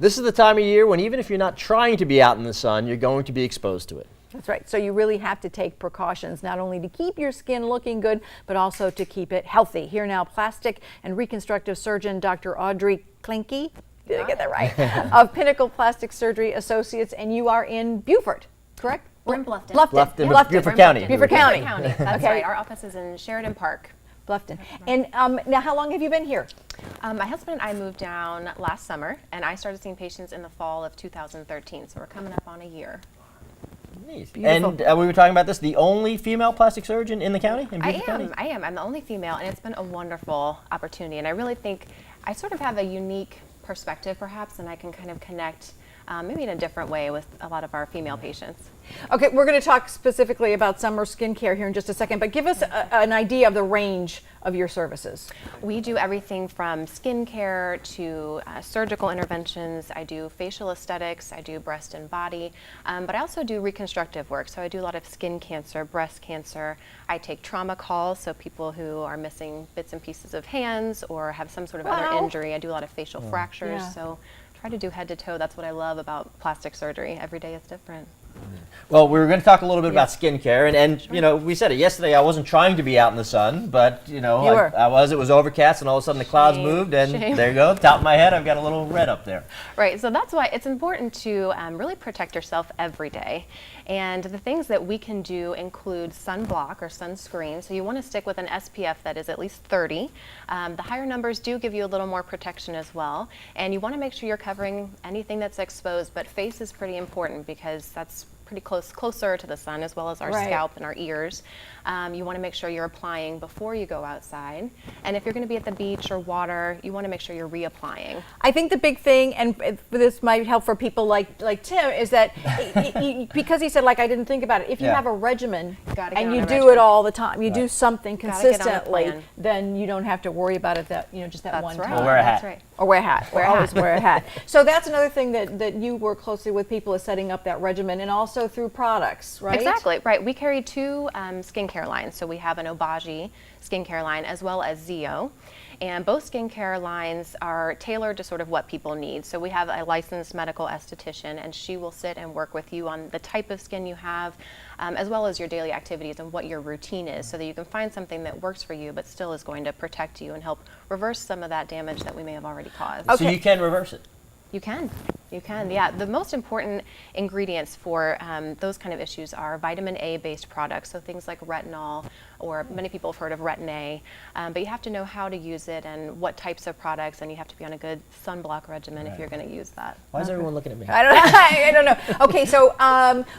This is the time of year when even if you're not trying to be out in the sun, you're going to be exposed to it. That's right. So you really have to take precautions, not only to keep your skin looking good, but also to keep it healthy. Here now, plastic and reconstructive surgeon Dr. Audrey Klenke, did I get that right? Of Pinnacle Plastic Surgery Associates, and you are in Beaufort, correct? We're in Bluffton. Bluffton. Beaufort County. Beaufort County. That's right. Our office is in Sheridan Park. Bluffton. And now, how long have you been here? My husband and I moved down last summer, and I started seeing patients in the fall of 2013, so we're coming up on a year. Nice. Beautiful. And we were talking about this, the only female plastic surgeon in the county? In Beaufort County? I am. I'm the only female, and it's been a wonderful opportunity, and I really think I sort of have a unique perspective, perhaps, and I can kind of connect maybe in a different way with a lot of our female patients. Okay, we're going to talk specifically about summer skincare here in just a second, but give us an idea of the range of your services. We do everything from skincare to surgical interventions. I do facial aesthetics, I do breast and body, but I also do reconstructive work. So I do a lot of skin cancer, breast cancer. I take trauma calls, so people who are missing bits and pieces of hands or have some sort of other injury. I do a lot of facial fractures, so try to do head to toe. That's what I love about plastic surgery. Every day is different. Well, we were going to talk a little bit about skincare, and you know, we said it yesterday. I wasn't trying to be out in the sun, but you know, I was. It was overcast, and all of a sudden the clouds moved, and there you go. Top of my head, I've got a little red up there. Right. So that's why it's important to really protect yourself every day. And the things that we can do include sunblock or sunscreen. So you want to stick with an SPF that is at least 30. The higher numbers do give you a little more protection as well. And you want to make sure you're covering anything that's exposed, but face is pretty important because that's pretty closer to the sun, as well as our scalp and our ears. You want to make sure you're applying before you go outside. And if you're going to be at the beach or water, you want to make sure you're reapplying. I think the big thing, and this might help for people like Tim, is that because he said, like, I didn't think about it. If you have a regimen and you do it all the time, you do something consistently, then you don't have to worry about it just that one time. Or wear a hat. That's right. Or wear a hat. Always wear a hat. So that's another thing that you work closely with people is setting up that regimen, and also through products, right? Exactly, right. We carry two skincare lines. So we have an Obagi skincare line as well as Zio. And both skincare lines are tailored to sort of what people need. So we have a licensed medical esthetician, and she will sit and work with you on the type of skin you have, as well as your daily activities and what your routine is, so that you can find something that works for you but still is going to protect you and help reverse some of that damage that we may have already caused. So you can reverse it? You can. You can, yeah. The most important ingredients for those kind of issues are vitamin A-based products, so things like retinol, or many people have heard of Retin-A, but you have to know how to use it and what types of products, and you have to be on a good sunblock regimen if you're going to use that. Why is everyone looking at me? I don't know. Okay, so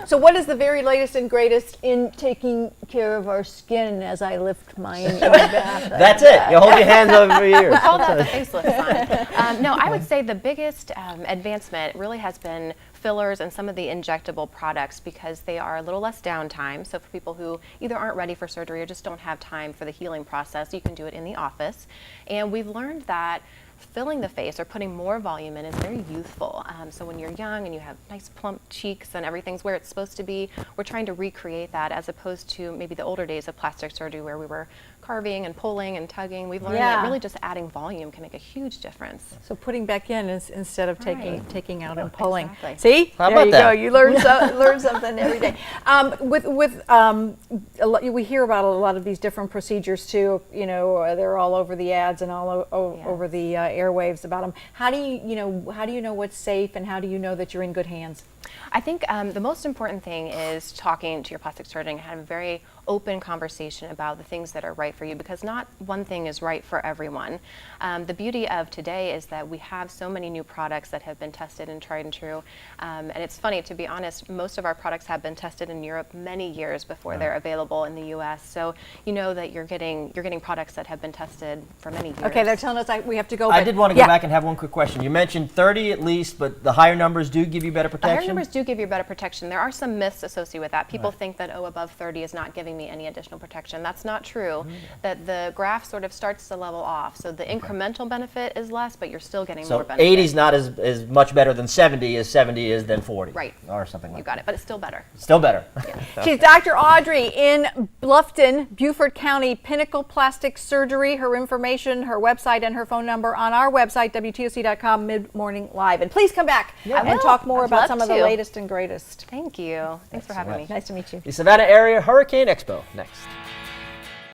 so what is the very latest and greatest in taking care of our skin as I lift mine in the bath? That's it. You hold your hands over your ears. We call that the facelift sign. No, I would say the biggest advancement really has been fillers and some of the injectable products, because they are a little less downtime. So for people who either aren't ready for surgery or just don't have time for the healing process, you can do it in the office. And we've learned that filling the face or putting more volume in is very youthful. So when you're young and you have nice plump cheeks and everything's where it's supposed to be, we're trying to recreate that, as opposed to maybe the older days of plastic surgery where we were carving and pulling and tugging. We've learned that really just adding volume can make a huge difference. So putting back in is instead of taking out and pulling. Exactly. See? How there about you that? go. You learn learn something every day. We hear about a lot of these different procedures too. You know, they're all over the ads and all over the airwaves about them. How do you know what's safe, and how do you know that you're in good hands? I think the most important thing is talking to your plastic surgeon and having a very open conversation about the things that are right for you, because not one thing is right for everyone. The beauty of today is that we have so many new products that have been tested and tried and true. And it's funny, to be honest, most of our products have been tested in Europe many years before they're available in the US. So you know that you're getting products that have been tested for many years. Okay, they're telling us we have to go. I did want to go back and have one quick question. You mentioned 30 at least, but the higher numbers do give you better protection? The higher numbers do give you better protection. There are some myths associated with that. People think that, above 30 is not giving giving me any additional protection. That's not true. That the graph sort of starts to level off. So the incremental benefit is less, but you're still getting more benefit. 80 is not as much better than 70 as 70 is than 40. Right. Or something like that. You got it, but it's still better. Still better. Yeah. She's Dr. Audrey in Bluffton, Beaufort County, Pinnacle Plastic Surgery. Her information, her website, and her phone number on our website, WTOC.com, Mid-Morning Live. And please come back and talk more about some of the latest and greatest. Thank you. Thanks for having me. Nice to meet you. The Savannah Area Hurricane Expo next.